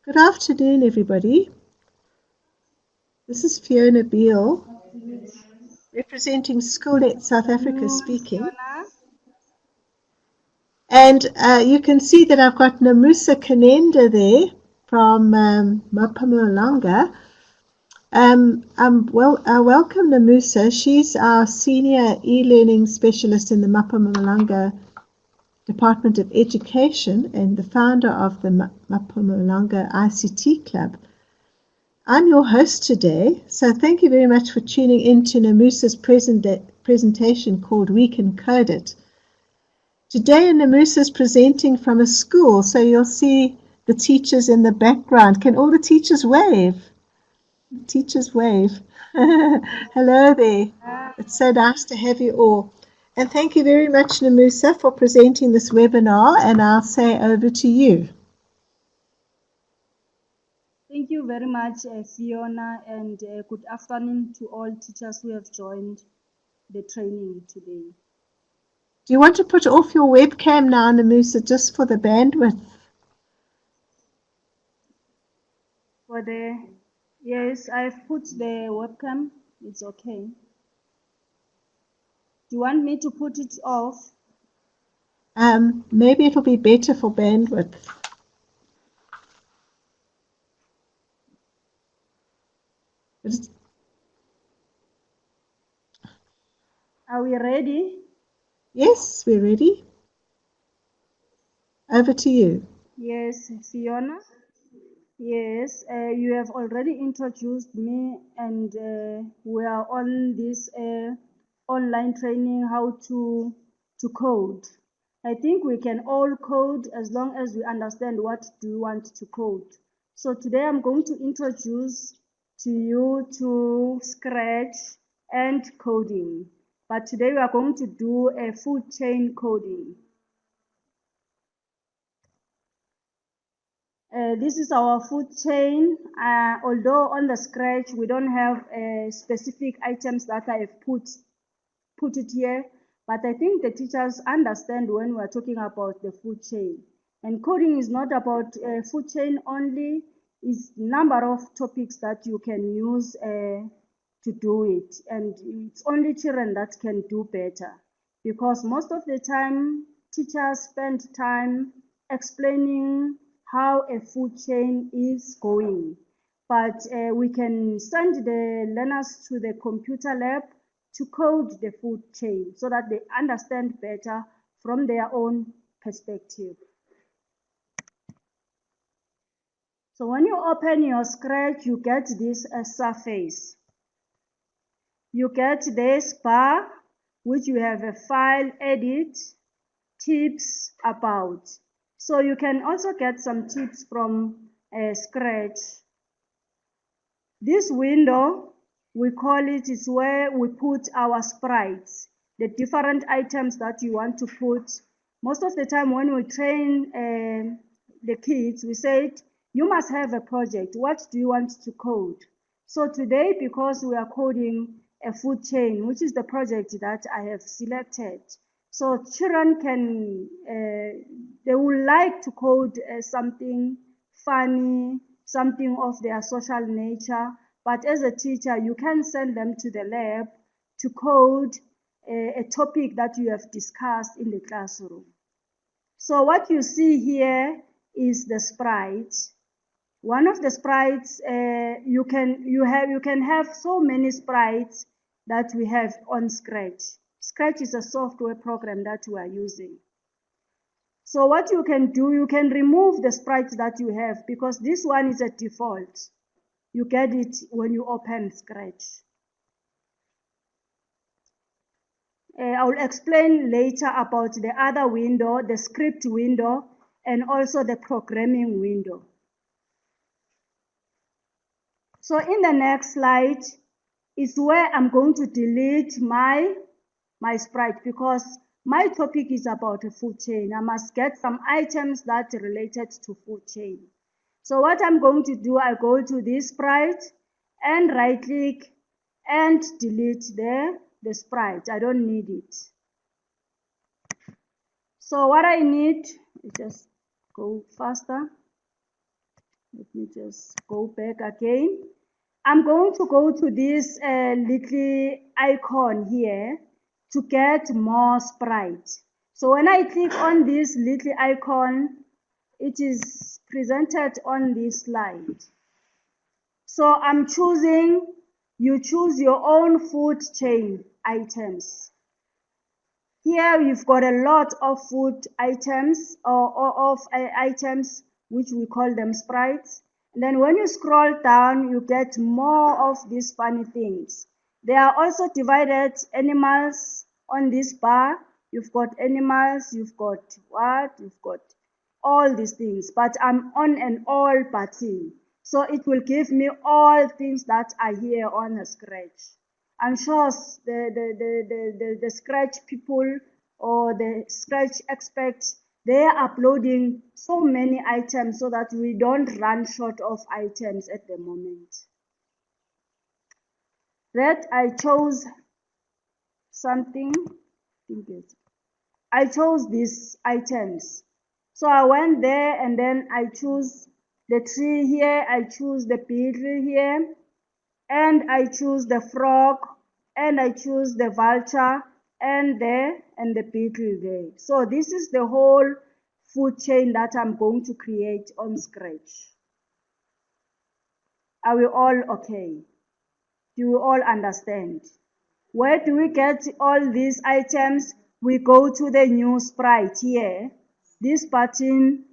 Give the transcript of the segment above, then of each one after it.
Good afternoon, everybody. This is Fiona Beale, representing Schoolnet South Africa speaking. And you can see that I've got Nomusa Keninda there from Mpumalanga. Welcome Nomusa. She's our senior e-learning specialist in the Mpumalanga Department of Education and the founder of the Mpumalanga ICT Club. I'm your host today, so thank you very much for tuning in to Nomusa's presentation called We Can Code It. Today Nomusa is presenting from a school, so you'll see the teachers in the background. Can all the teachers wave? Teachers wave. Hello there. It's so nice to have you all. And thank you very much, Nomusa, for presenting this webinar, and I'll say over to you. Thank you very much, Fiona, and good afternoon to all teachers who have joined the training today. Do you want to put off your webcam now, Nomusa, just for the bandwidth? Yes, I've put the webcam. It's okay. Do you want me to put it off? Maybe it'll be better for bandwidth. Are we ready? Yes, we're ready. Over to you. Yes, Fiona. Yes, you have already introduced me, and we are on this online training how to code. I think we can all code as long as we understand what do we want to code. So today I'm going to introduce to you to Scratch and coding. But today we are going to do a food chain coding. This is our food chain. Although on the Scratch we don't have specific items that I have put it here, but I think the teachers understand when we're talking about the food chain. And coding is not about food chain only, it's number of topics that you can use to do it. And it's only children that can do better, because most of the time teachers spend time explaining how a food chain is going. But we can send the learners to the computer lab to code the food chain so that they understand better from their own perspective. So when you open your Scratch, you get this surface. You get this bar, which you have a file, edit, tips, about. So you can also get some tips from Scratch. This window, we call it, is where we put our sprites, the different items that you want to put. Most of the time when we train the kids, we said, you must have a project. What do you want to code? So today, because we are coding a food chain, which is the project that I have selected, so children can, they would like to code something funny, something of their social nature, but as a teacher, you can send them to the lab to code a topic that you have discussed in the classroom. So what you see here is the sprite. One of the sprites, you can have so many sprites that we have on Scratch. Scratch is a software program that we are using. So what you can do, you can remove the sprites that you have, because this one is a default. You get it when you open Scratch. I will explain later about the other window, the script window, and also the programming window. So in the next slide is where I'm going to delete my sprite, because my topic is about a food chain. I must get some items that are related to food chain. So what I'm going to do, I go to this sprite and right click and delete the sprite. I don't need it. So what I need, just go faster. Let me just go back again. I'm going to go to this little icon here to get more sprite. So when I click on this little icon, it is presented on this slide. So I'm choosing, you choose your own food chain items. Here you've got a lot of food items or items, which we call them sprites. And then when you scroll down, you get more of these funny things. They are also divided animals on this bar. You've got animals, you've got what? You've got all these things. But I'm on an all button. So it will give me all things that are here on a scratch. I'm sure the Scratch people or the Scratch experts, they are uploading so many items so that we don't run short of items at the moment. That I chose something, I chose these items. So I went there and then I choose the tree here, I choose the beetle here, and I choose the frog, and I choose the vulture, and the beetle there. So this is the whole food chain that I'm going to create on Scratch. Are we all okay? Do we all understand? Where do we get all these items? We go to the new sprite here. This button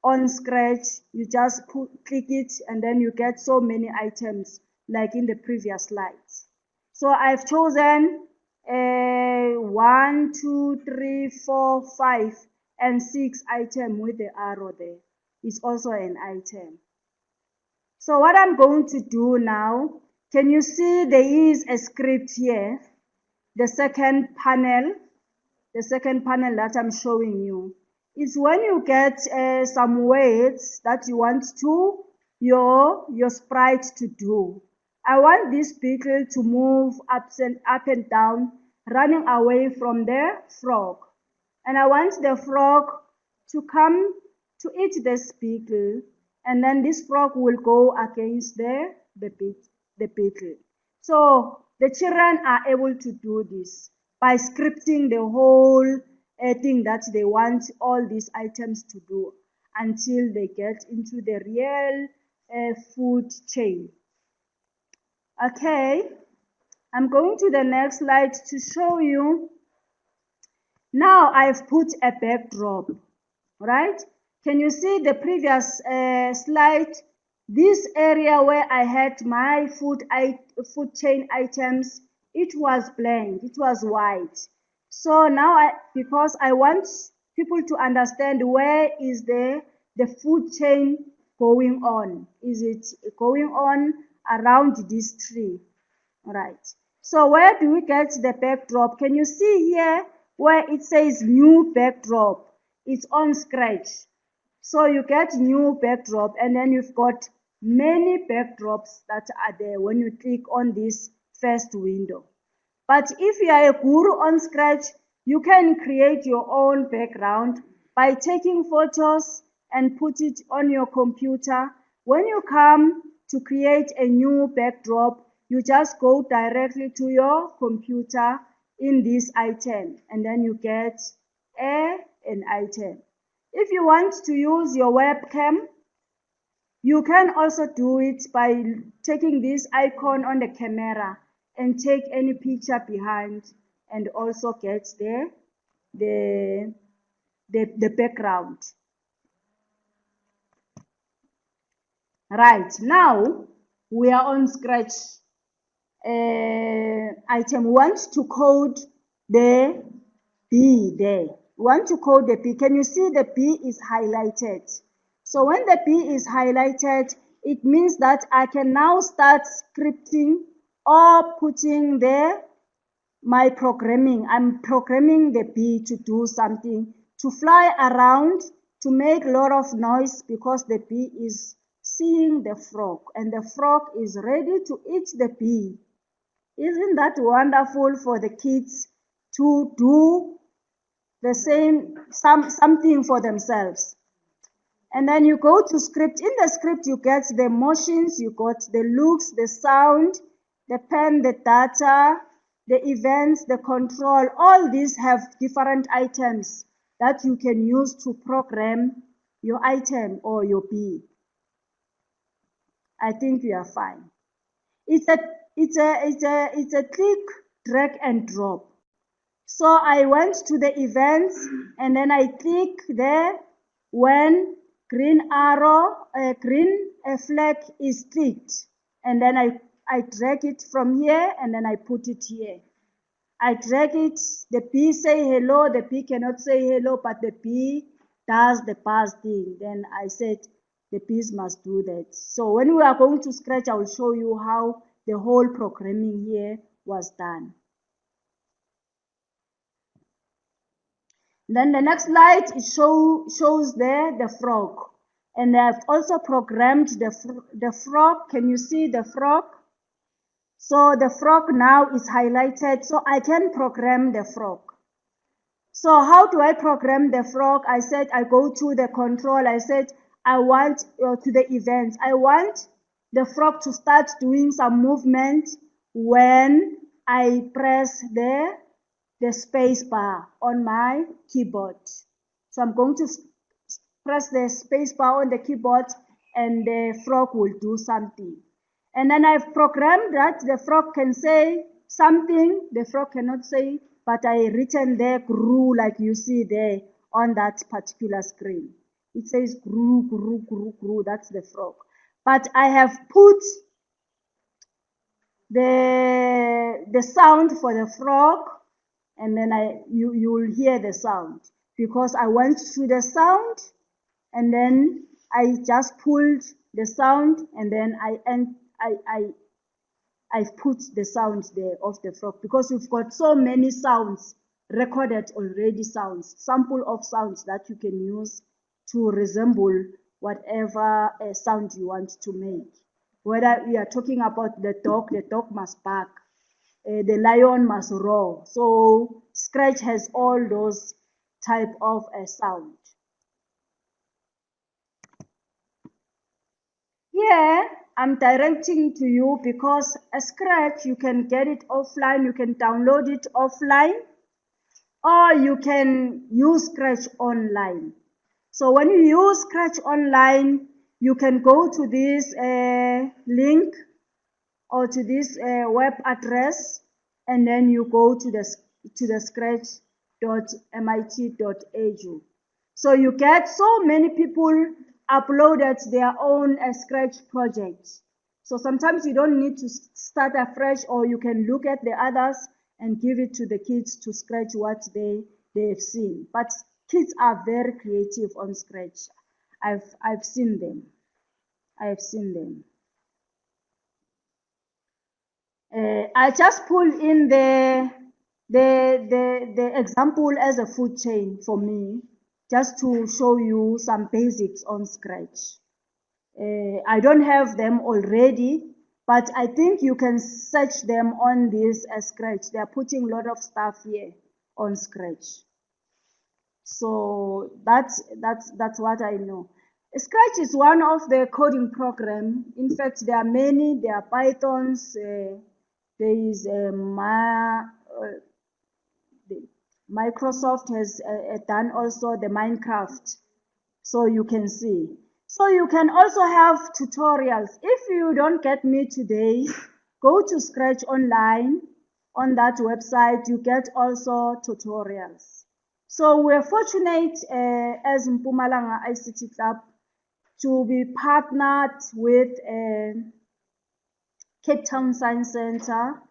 on Scratch, you just click it and then you get so many items like in the previous slides. So I've chosen 1, 2, 3, 4, 5, and 6 items with the arrow there. It's also an item. So what I'm going to do now, can you see there is a script here? The second panel that I'm showing you. Is when you get some words that you want to your sprite to do. I want this beetle to move up and down, running away from the frog. And I want the frog to come to eat this beetle, and then this frog will go against the beetle. So the children are able to do this by scripting the whole thing that they want all these items to do until they get into the real food chain. Okay, I'm going to the next slide to show you. Now I've put a backdrop, right? Can you see the previous slide? This area where I had my food chain items, it was blank, it was white. So now, because I want people to understand where is the food chain going on. Is it going on around this tree? All right. So where do we get the backdrop? Can you see here where it says new backdrop? It's on Scratch. So you get new backdrop, and then you've got many backdrops that are there when you click on this first window. But if you are a guru on Scratch, you can create your own background by taking photos and put it on your computer. When you come to create a new backdrop, you just go directly to your computer in this item, and then you get an item. If you want to use your webcam, you can also do it by taking this icon on the camera and take any picture behind and also get the background. Right, now we are on Scratch. Item, we want to code the B there. We want to code the B. Can you see the B is highlighted? So when the B is highlighted, it means that I can now start scripting or putting there my programming. I'm programming the bee to do something, to fly around, to make a lot of noise, because the bee is seeing the frog and the frog is ready to eat the bee. Isn't that wonderful for the kids to do the same, something for themselves? And then you go to script. In the script, you get the motions, you got the looks, the sound, the pen, the data, the events, the control. All these have different items that you can use to program your item or your bee. I think we are fine. It's a click, drag and drop. So I went to the events and then I click there when green arrow, green flag is clicked. And then I drag it from here and then I put it here. I drag it, the bee say hello, the bee cannot say hello, but the bee does the buzz thing. Then I said the bees must do that. So when we are going to Scratch, I will show you how the whole programming here was done. Then the next slide shows there the frog. And I've also programmed the frog. Can you see the frog? So the frog now is highlighted, so I can program the frog. So how do I program the frog? I said I go to the control. I said I want to the events. I want the frog to start doing some movement when I press the space bar on my keyboard. So I'm going to press the space bar on the keyboard and the frog will do something. And then I've programmed that the frog can say something, the frog cannot say, but I written there grew like you see there on that particular screen. It says grew, grew, grew, grew, that's the frog. But I have put the sound for the frog and then you will hear the sound because I went through the sound and then I just pulled the sound and then I've put the sound there of the frog because we've got so many sounds recorded already, sample of sounds that you can use to resemble whatever sound you want to make. Whether we are talking about the dog must bark, the lion must roar. So Scratch has all those type of sound. Here, I'm directing to you because a Scratch, you can get it offline, you can download it offline, or you can use Scratch online. So when you use Scratch online, you can go to this link or to this web address, and then you go to the scratch.mit.edu. So you get so many people uploaded their own Scratch projects. So sometimes you don't need to start afresh, or you can look at the others and give it to the kids to scratch what they've seen. But kids are very creative on Scratch. I've seen them. I've seen them. I just pull in the example as a food chain for me, just to show you some basics on Scratch. I don't have them already, but I think you can search them on this Scratch. They are putting a lot of stuff here on Scratch. So that's what I know. Scratch is one of the coding program. In fact, there are many. There are Pythons. There is Microsoft has done also the Minecraft, so you can see. So you can also have tutorials. If you don't get me today, go to Scratch online. On that website, you get also tutorials. So we're fortunate as Mpumalanga ICT Club to be partnered with Cape Town Science Center.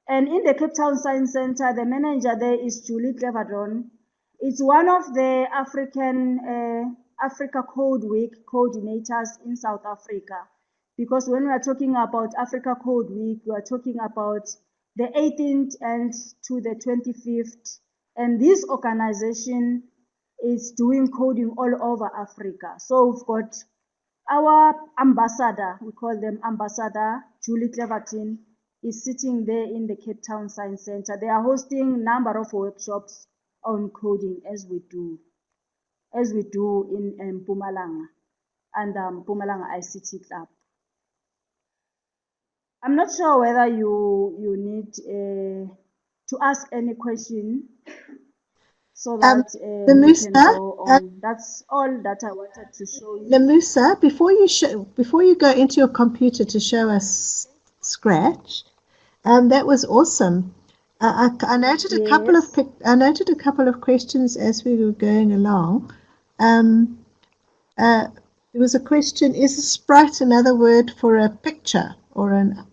And in the Cape Town Science Center, the manager there is Julie Cleverdon. It's one of the Africa Code Week coordinators in South Africa. Because when we are talking about Africa Code Week, we are talking about the 18th and to the 25th. And this organization is doing coding all over Africa. So we've got our ambassador, we call them Ambassador Julie Cleverton, is sitting there in the Cape Town Science Center. They are hosting a number of workshops on coding as we do in Mpumalanga. and Mpumalanga ICT Club. I'm not sure whether you need to ask any question so that we can Nomusa, go on. That's all that I wanted to show you. Nomusa, before you go into your computer to show us Scratch, that was awesome. I noted a couple of Yes. I noted a couple of questions as we were going along. There was a question: is a sprite another word for a picture or an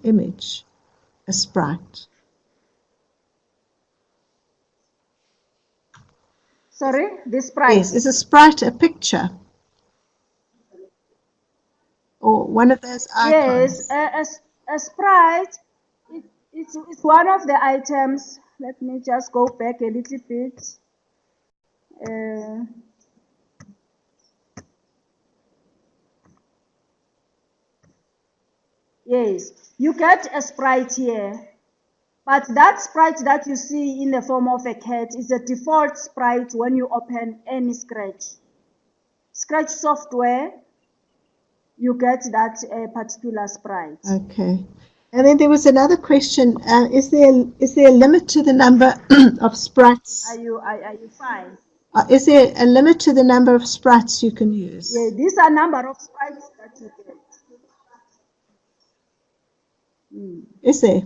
image? A sprite. Sorry, this sprite. Yes, is a sprite a picture or one of those icons? Yes, a sprite. It's one of the items. Let me just go back a little bit. Yes, you get a sprite here. But that sprite that you see in the form of a cat is a default sprite when you open any Scratch software, you get that particular sprite. Okay. And then there was another question: is there a limit to the number of sprites? Are you fine? Is there a limit to the number of sprites you can use? Yeah, these are number of sprites that you get. Is there?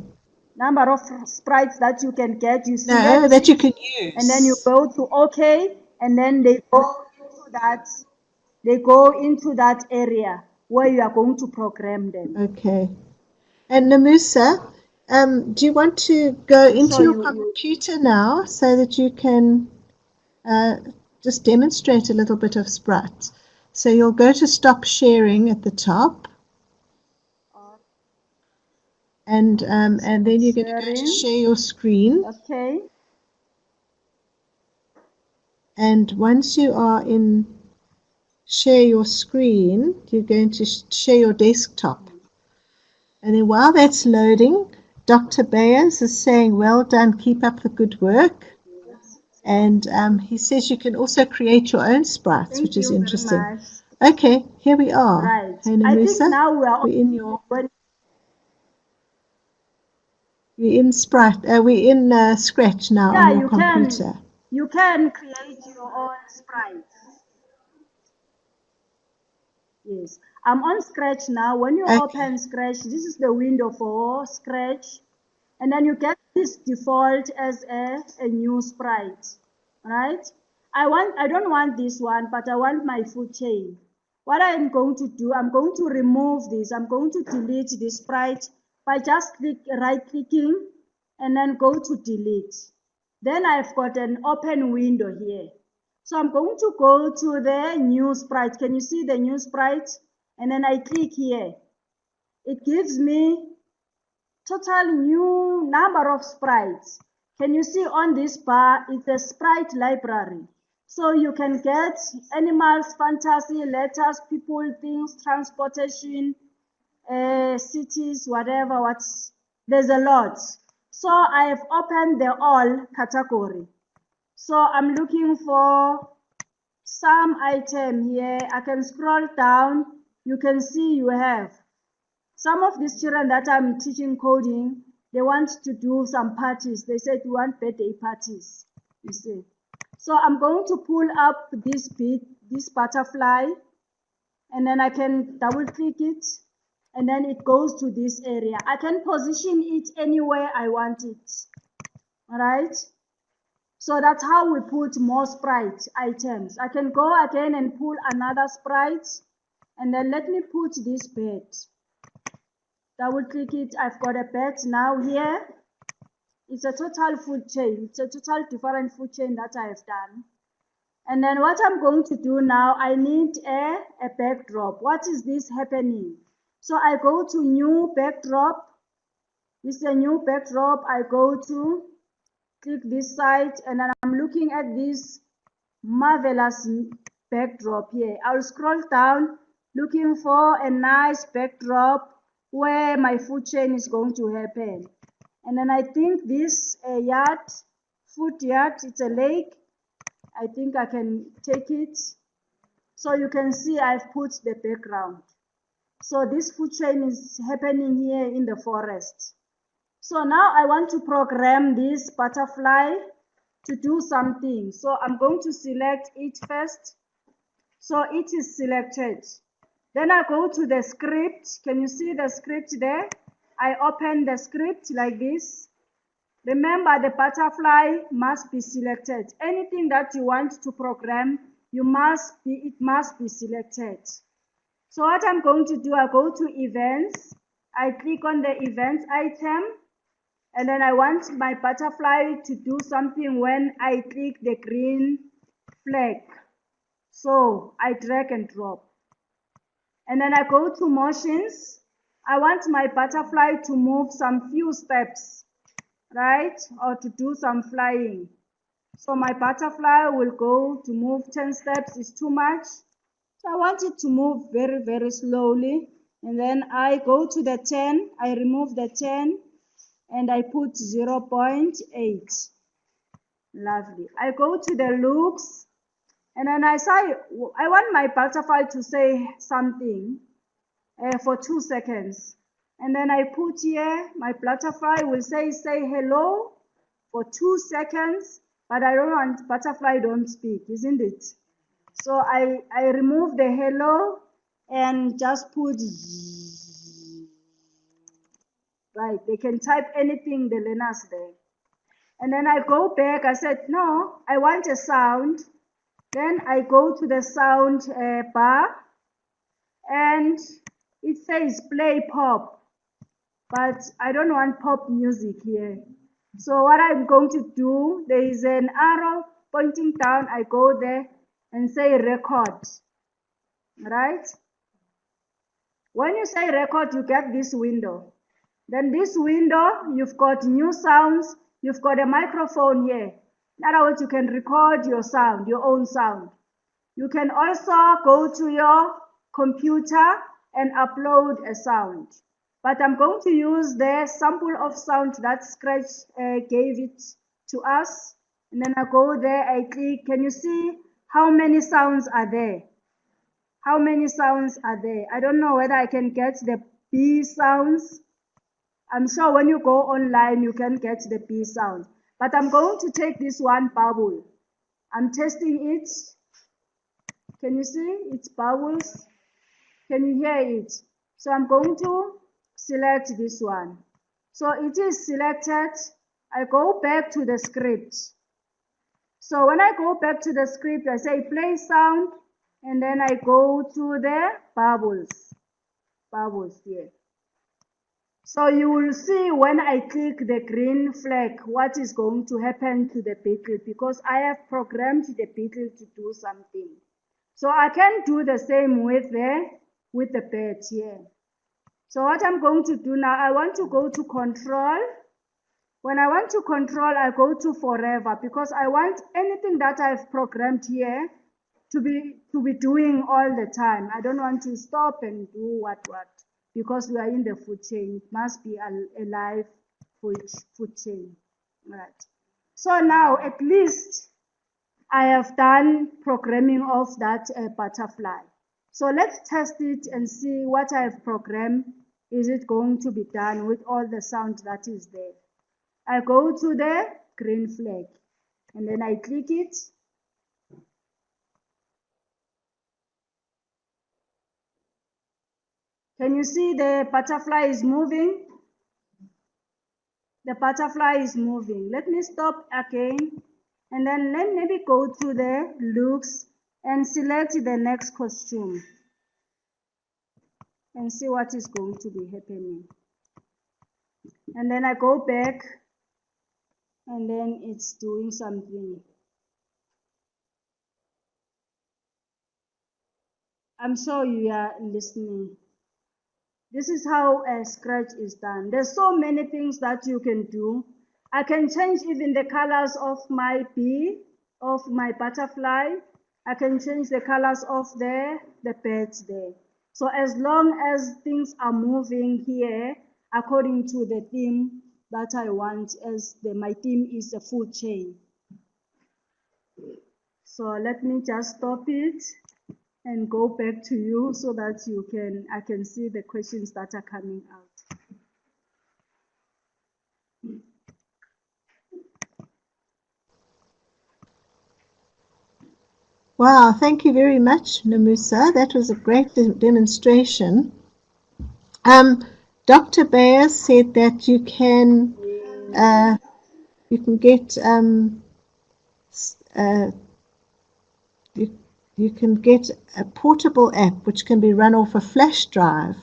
Number of sprites that you can get. You select No, that you can use. and then you go to OK, and then they go into that. They go into that area where you are going to program them. Okay. And Nomusa, do you want to go into your computer now so that you can just demonstrate a little bit of Sprite? So you'll go to stop sharing at the top. And then you're going to go to share your screen. Okay. And once you are in share your screen, you're going to share your desktop. And then while that's loading, Dr. Bayers is saying, well done, keep up the good work. And he says you can also create your own sprites, which is interesting. Okay, here we are. Right. Hey, Nomusa, now we're in your... We're in Sprite. We're in Scratch now on your computer. You can create your own sprites. Yes, I'm on Scratch now. When you open Scratch, this is the window for Scratch, and then you get this default as a new sprite, right? I don't want this one, but I want my food chain. What I'm going to do, I'm going to remove this. I'm going to delete this sprite by just right-clicking and then go to delete. Then I've got an open window here. So I'm going to go to the new sprite. Can you see the new sprite? And then I click here. It gives me total new number of sprites. Can you see on this bar? It's a sprite library. So you can get animals, fantasy, letters, people, things, transportation, cities, whatever. There's a lot. So I have opened the all category. So I'm looking for some item here. I can scroll down. You can see you have some of these children that I'm teaching coding. They want to do some parties. They said we want birthday parties. You see. So I'm going to pull up this butterfly, and then I can double click it, and then it goes to this area. I can position it anywhere I want it. All right. So that's how we put more sprite items. I can go again and pull another sprite, and then let me put this bird. Double click it. I've got a bird now here. It's a total food chain. It's a total different food chain that I have done. And then what I'm going to do now, I need a backdrop. What is this happening? So I go to new backdrop. This is a new backdrop. I go to click this site, and then I'm looking at this marvelous backdrop here. I'll scroll down looking for a nice backdrop where my food chain is going to happen. And then I think this food yard, it's a lake. I think I can take it. So you can see I've put the background. So this food chain is happening here in the forest. So now I want to program this butterfly to do something. So I'm going to select it first. So it is selected. Then I go to the script. Can you see the script there? I open the script like this. Remember, the butterfly must be selected. Anything that you want to program, it must be selected. So what I'm going to do, I go to events. I click on the events item. And then I want my butterfly to do something when I click the green flag. So I drag and drop. And then I go to motions. I want my butterfly to move some few steps, right? Or to do some flying. So my butterfly will go to move 10 steps is too much. So I want it to move very, very slowly. And then I go to the 10, I remove the 10, and I put 0.8. Lovely. I go to the looks, and then I say, I want my butterfly to say something for 2 seconds. And then I put here, my butterfly will say hello for 2 seconds, but I don't want butterfly don't speak, isn't it? So I remove the hello and just put, right, they can type anything, the learners there. And then I go back, I said, no, I want a sound. Then I go to the sound bar, and it says play pop, but I don't want pop music here. So what I'm going to do, there is an arrow pointing down, I go there and say record, right? When you say record, you get this window. Then this window, you've got new sounds, you've got a microphone here. In other words, you can record your sound, your own sound. You can also go to your computer and upload a sound. But I'm going to use the sample of sound that Scratch gave it to us. And then I go there, I click. Can you see how many sounds are there? How many sounds are there? I don't know whether I can get the B sounds. I'm sure when you go online, you can get the B sound. But I'm going to take this one bubble. I'm testing it. Can you see? It's bubbles. Can you hear it? So I'm going to select this one. So it is selected. I go back to the script. So when I go back to the script, I say play sound, and then I go to the bubbles here. So you will see when I click the green flag, what is going to happen to the beetle, because I have programmed the beetle to do something. So I can do the same with the bird here. So what I'm going to do now, I want to go to control. When I want to control, I go to forever, because I want anything that I've programmed here to be doing all the time. I don't want to stop and do what, because we are in the food chain. It must be a live food chain. Right. So now at least I have done programming of that butterfly. So let's test it and see what I have programmed. Is it going to be done with all the sound that is there? I go to the green flag, and then I click it. Can you see the butterfly is moving? The butterfly is moving. Let me stop again, and then let me go to the looks and select the next costume and see what is going to be happening. And then I go back, and then it's doing something. I'm sure you are listening. This is how a Scratch is done. There's so many things that you can do. I can change even the colors of my bee, of my butterfly. I can change the colors of the birds there. So as long as things are moving here according to the theme that I want, as my theme is a food chain. So let me just stop it. and go back to you so that I can see the questions that are coming out. Wow, thank you very much, Nomusa. That was a great demonstration. Dr. Bayer said that you can get you can get a portable app which can be run off a flash drive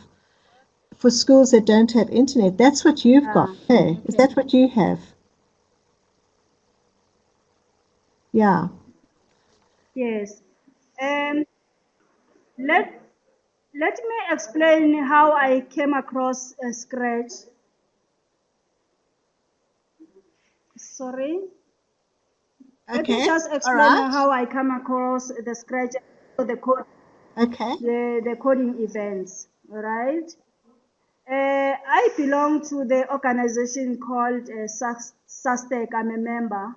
for schools that don't have internet. That's what you've got. Hey, Okay. is that what you have? Yeah. Yes. Let me explain how I came across Scratch. Sorry. Let me Okay. just All explain right. how I come across the Scratch, the code, Okay. the coding events. All right. I belong to the organization called SASTEC. I'm a member.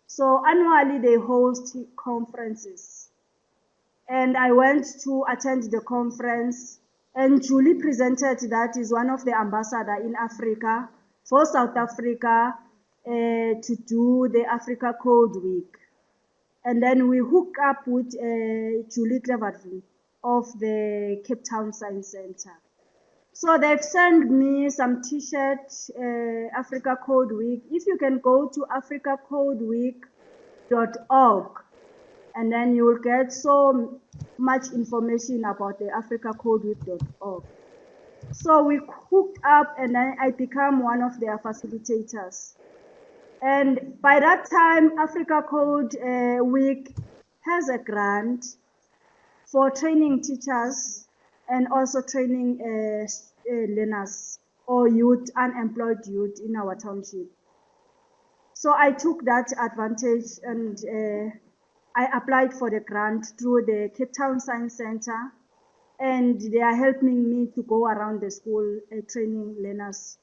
So annually they host conferences. And I went to attend the conference, and Julie presented that is one of the ambassadors in Africa for South Africa to do the Africa Code Week. And then we hook up with Julie Cleverly of the Cape Town Science Center. So they've sent me some t-shirts, Africa Code Week. If you can go to africacodeweek.org, and then you will get so much information about the africacodeweek.org. So we hooked up, and then I become one of their facilitators. And by that time, Africa Code Week has a grant for training teachers and also training learners or youth, unemployed youth in our township. So I took that advantage, and I applied for the grant through the Cape Town Science Center, and they are helping me to go around the school training learners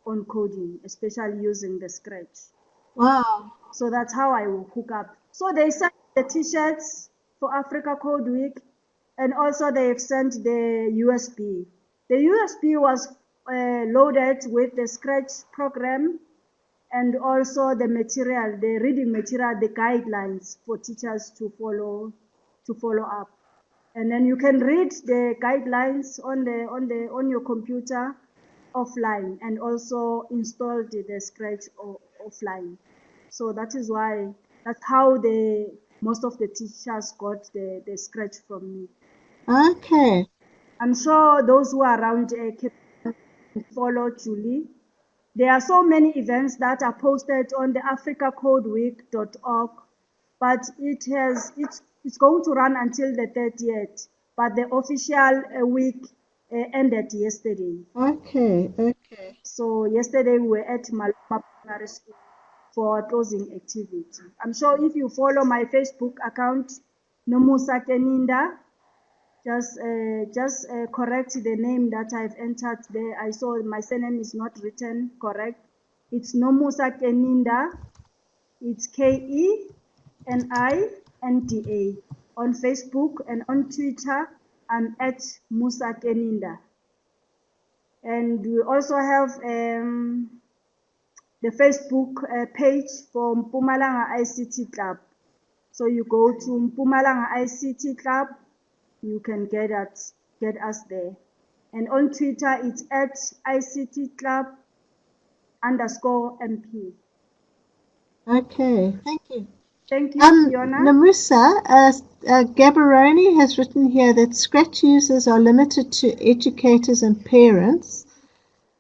on coding, especially using the Scratch. Wow. So that's how I will hook up. So they sent the t-shirts for Africa Code Week, and also they've sent the USB. The USB was loaded with the Scratch program, and also the material, the reading material, the guidelines for teachers to follow up. And then you can read the guidelines on your computer offline, and also install the Scratch offline. So that's how most of the teachers got the Scratch from me. Okay. I'm sure those who are around follow Julie. There are so many events that are posted on the africacodeweek.org, but it's going to run until the 30th. But the official week ended yesterday. Okay. Okay. So yesterday we were at Maloma Primary School for a closing activity. I'm sure if you follow my Facebook account, Nomusa Keninda, just correct the name that I've entered there. I saw my surname is not written correct. It's Nomusa Keninda. It's Keninda on Facebook, and on Twitter. I'm at Musa Keninda. And we also have the Facebook page for Mpumalanga ICT Club. So you go to Mpumalanga ICT Club, you can get us there. And on Twitter, it's at ICT Club _MP. Okay. Thank you. Thank you, Fiona. Nomusa, Gaborone has written here that Scratch users are limited to educators and parents,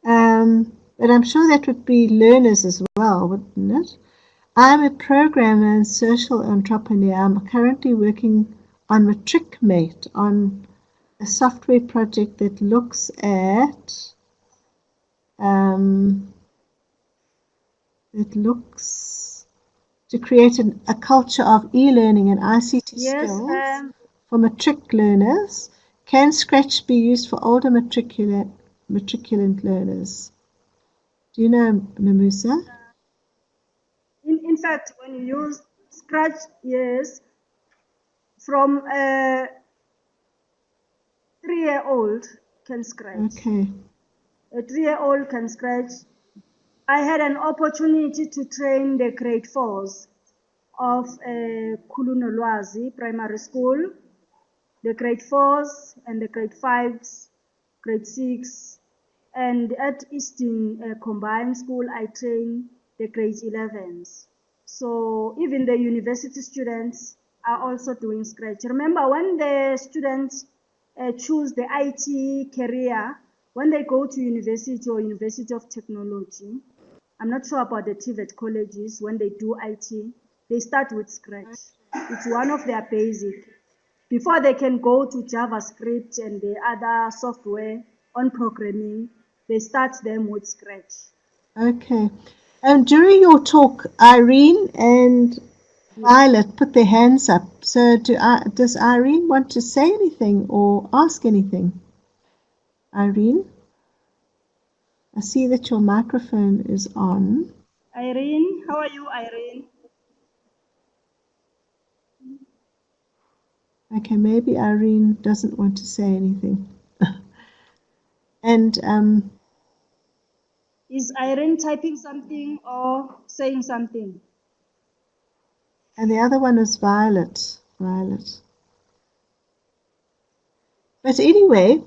but I'm sure that would be learners as well, wouldn't it? I'm a programmer and social entrepreneur. I'm currently working on MatricMate, on a software project that looks at to create a culture of e-learning and ICT skills for matric learners. Can Scratch be used for older matriculant learners? Do you know, Nomusa? In fact, when you use Scratch, yes, from 3-year-old can scratch. Okay. A 3-year-old can scratch. I had an opportunity to train the grade 4s of Kulunolwazi Primary School, the grade 4s and the grade 5s, grade 6, and at Eastern Combined School I train the grade 11s. So even the university students are also doing scratch. Remember, when the students choose the IT career, when they go to university or University of Technology, I'm not sure about the TVET colleges, when they do IT, they start with scratch. It's one of their basic. Before they can go to JavaScript and the other software on programming, they start them with scratch. Okay. During your talk, Irene and Violet put their hands up. So does Irene want to say anything or ask anything? Irene? I see that your microphone is on. Irene, how are you, Irene? Okay, maybe Irene doesn't want to say anything. And Is Irene typing something or saying something? and the other one is Violet. Violet. But anyway,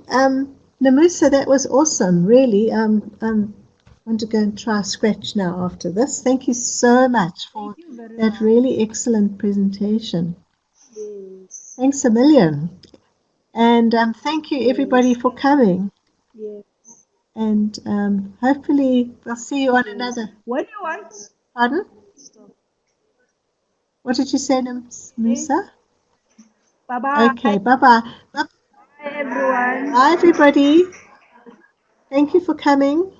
Nomusa, that was awesome, really. I want to go and try Scratch now after this. Thank you so much for that really excellent presentation. Yes. Thanks a million. And thank you, everybody, for coming. Yes. And hopefully we'll see you on another. What do you want? Pardon? Stop. What did you say, Nomusa? Bye-bye. Okay, bye-bye. Bye, everyone. Bye, everybody. Thank you for coming.